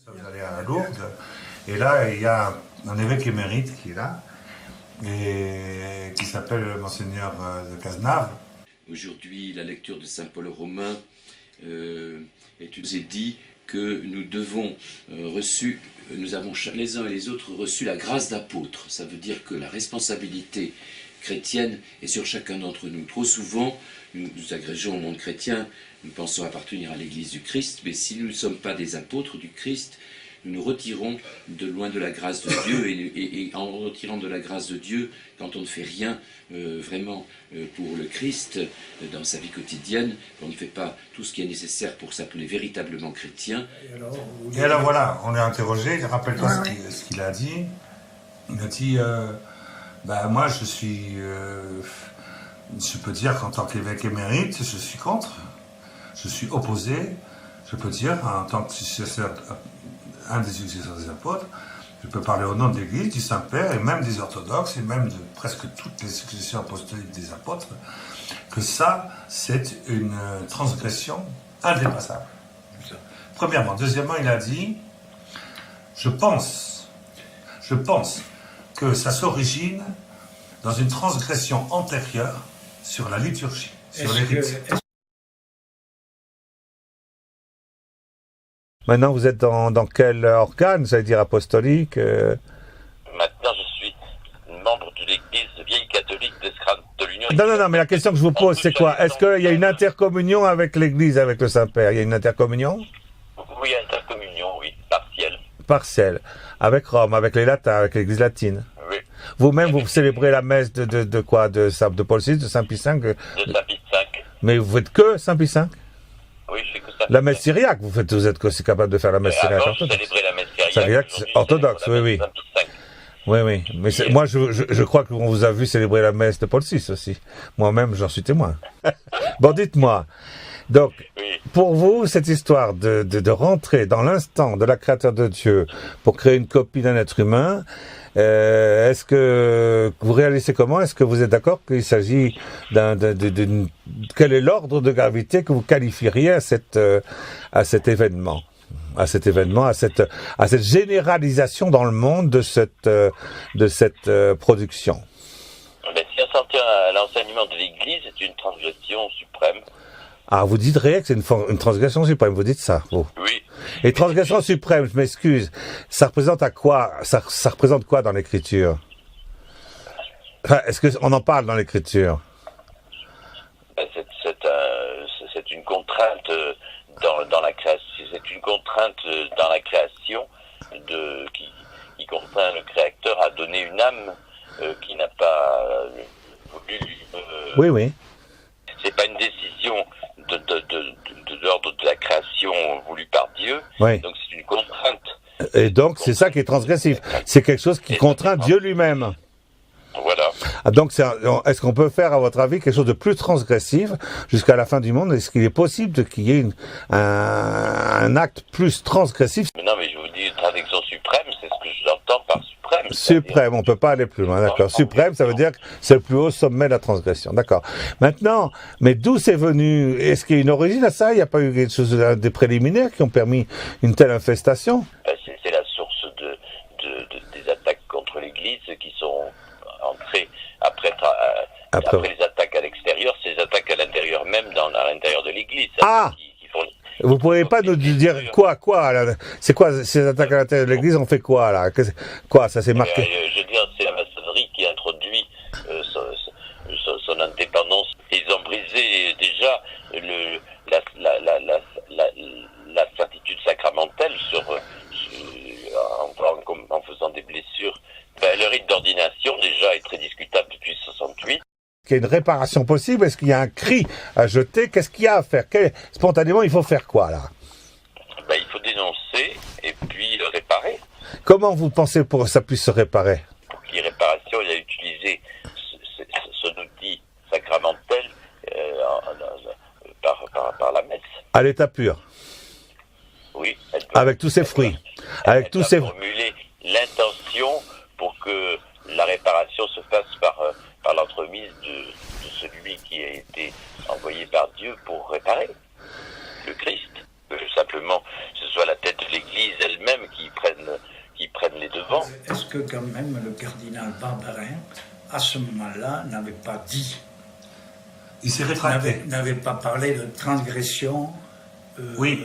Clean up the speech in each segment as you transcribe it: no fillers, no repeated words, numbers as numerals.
Vous allez à Lourdes, et là, il y a un évêque émérite qui est là, et qui s'appelle Monseigneur de Cazenave. Aujourd'hui, la lecture de Saint Paul Romain est dit que nous avons les uns et les autres reçu la grâce d'apôtre. Ça veut dire que la responsabilité chrétienne est sur chacun d'entre nous. Trop souvent, nous agrégeons au monde chrétien, nous pensons appartenir à l'Église du Christ, mais si nous ne sommes pas des apôtres du Christ, nous nous retirons de loin de la grâce de Dieu, et en retirant de la grâce de Dieu, quand on ne fait rien vraiment pour le Christ dans sa vie quotidienne, on ne fait pas tout ce qui est nécessaire pour s'appeler véritablement chrétien. Et alors voilà, on l'a interrogé, rappelle-toi ce qu'il a dit. Il a dit, moi je peux dire qu'en tant qu'évêque émérite, je suis contre, je suis opposé, je peux dire en tant que successeur, un des successeurs des apôtres, je peux parler au nom de l'Église, du Saint-Père et même des orthodoxes et même de presque toutes les successions apostoliques des apôtres, que ça, c'est une transgression indépassable. Premièrement. Deuxièmement, il a dit, je pense que ça s'origine dans une transgression antérieure sur la liturgie, sur les rites. Maintenant, vous êtes dans quel organe, vous allez dire apostolique Maintenant, je suis membre de l'Église vieille catholique de l'Union. Non, mais la question que je vous pose, c'est quoi? Est-ce qu'il y a une intercommunion avec l'Église, avec le Saint-Père? Il y a une intercommunion? Oui, intercommunion, oui, partielle. Partielle. Avec Rome, avec les latins, avec l'Église latine? Oui. Vous-même, vous célébrez la messe de quoi? De Paul VI, de Saint Pie V? De Saint Pie V. Mais vous faites que Saint Pie V? Oui, je fais que ça. La messe syriaque, vous êtes aussi capable de faire la messe syriaque avant, orthodoxe. je célébrais la messe syriaque. Syriaque orthodoxe, oui. Oui. Mais moi, je crois qu'on vous a vu célébrer la messe de Paul VI aussi. Moi-même, j'en suis témoin. Bon, dites-moi. Donc, pour vous, cette histoire de rentrer dans l'instant de la créature de Dieu pour créer une copie d'un être humain, est-ce que vous réalisez comment? Est-ce que vous êtes d'accord qu'il s'agit quel est l'ordre de gravité que vous qualifieriez à cet événement? À cette généralisation dans le monde de cette production. Mais si on s'en tient à l'enseignement de l'Église, c'est une transgression suprême. Ah, vous dites rien que c'est une transgression suprême, vous dites ça, vous? Oui. Et transgression suprême, je m'excuse, ça représente à quoi? Ça représente quoi dans l'Écriture? Enfin, est-ce qu'on en parle dans l'Écriture? C'est une contrainte dans la création. C'est une contrainte dans la création qui contraint le Créateur à donner une âme qui n'a pas voulu. Oui. C'est pas une décision de l'ordre de la création voulue par Dieu. Oui. Donc c'est une contrainte. Et donc c'est ça qui est transgressif. C'est quelque chose qui contraint Dieu lui-même. Voilà. Ah, donc est-ce qu'on peut faire, à votre avis, quelque chose de plus transgressif jusqu'à la fin du monde? Est-ce qu'il est possible qu'il y ait un acte plus transgressif? Mais non, mais je vous dis, une transgression suprême, c'est ce que j'entends par suprême. Suprême, on peut pas aller plus loin, d'accord. Suprême, ça veut dire que c'est le plus haut sommet de la transgression, d'accord. Maintenant, mais d'où c'est venu? Est-ce qu'il y a une origine à ça? Il n'y a pas eu quelque chose des préliminaires qui ont permis une telle infestation? C'est la source des attaques contre l'Église qui sont entrées après les attaques à l'extérieur, c'est les attaques à l'intérieur même, à l'intérieur de l'Église. Ah! Vous ne pourriez pas nous dire quoi là? C'est quoi ces attaques à l'intérieur de l'Église? On fait quoi là? Quoi, ça s'est marqué? Je veux dire, c'est la maçonnerie qui introduit son indépendance. Ils ont brisé déjà la certitude sacramentelle en faisant des blessures. Le rite d'ordination déjà est très discutable depuis 68. Qu'il y a une réparation possible? Est-ce qu'il y a un cri à jeter? Qu'est-ce qu'il y a à faire? Spontanément, il faut faire quoi, là? Il faut dénoncer et puis réparer. Comment vous pensez pour que ça puisse se réparer? Pour qu'il y ait réparation, il a utilisé son outil sacramentel par la messe. À l'état pur? Oui. Avec tous ses fruits? Avec tous ses... formuler l'intention pour que la réparation se fasse par l'entremise de celui qui a été envoyé par Dieu pour réparer, le Christ. Simplement, ce soit la tête de l'Église elle-même devant. Est-ce que quand même le cardinal Barbarin, à ce moment-là, n'avait pas dit, Il s'est rétracté. n'avait pas parlé de transgression, Oui.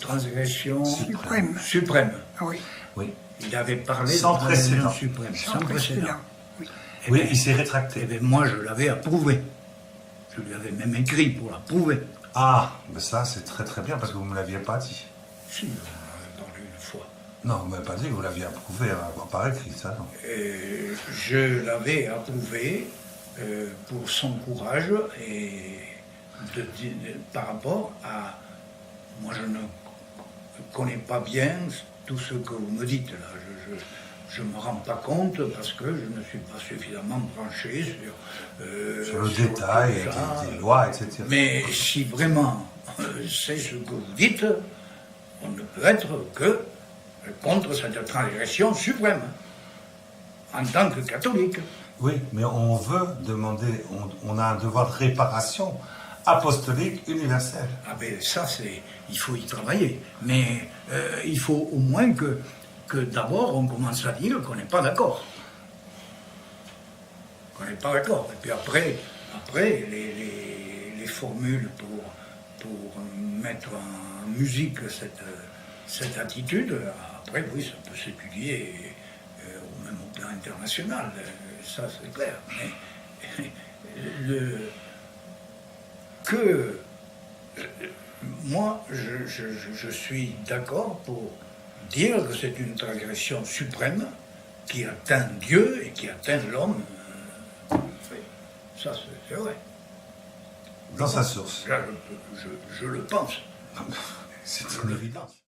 Transgression Suprême. suprême. Ah oui, Oui. Il avait parlé Sans de transgression précédent. suprême, sans précédent. Oui. Eh Oui, bien, il s'est rétracté. eh bien, moi, je l'avais approuvé. Je lui avais même écrit pour l'approuver. Ah, mais ça c'est très très bien parce que vous ne me l'aviez pas dit. Si, on en avait parlé une fois. Non, vous ne m'avez pas dit que vous l'aviez approuvé par écrit, ça non. Je l'avais approuvé pour son courage et par rapport à... Moi, je ne connais pas bien tout ce que vous me dites là. Je ne me rends pas compte parce que je ne suis pas suffisamment branché Sur le détail, tout ça. des lois, etc. Mais si vraiment c'est ce que vous dites, on ne peut être que contre cette transgression suprême, en tant que catholique. Oui, mais on veut demander, on a un devoir de réparation apostolique universelle. Ah ben ça, il faut y travailler. Mais il faut au moins que d'abord on commence à dire qu'on n'est pas d'accord. Qu'on n'est pas d'accord. Et puis après les formules pour mettre en musique cette attitude, après oui, ça peut s'étudier même au plan international. Ça c'est clair. Mais moi, je suis d'accord pour dire que c'est une transgression suprême qui atteint Dieu et qui atteint l'homme. Ça, c'est vrai. Dans sa source. Là, je le pense. C'est une évidence.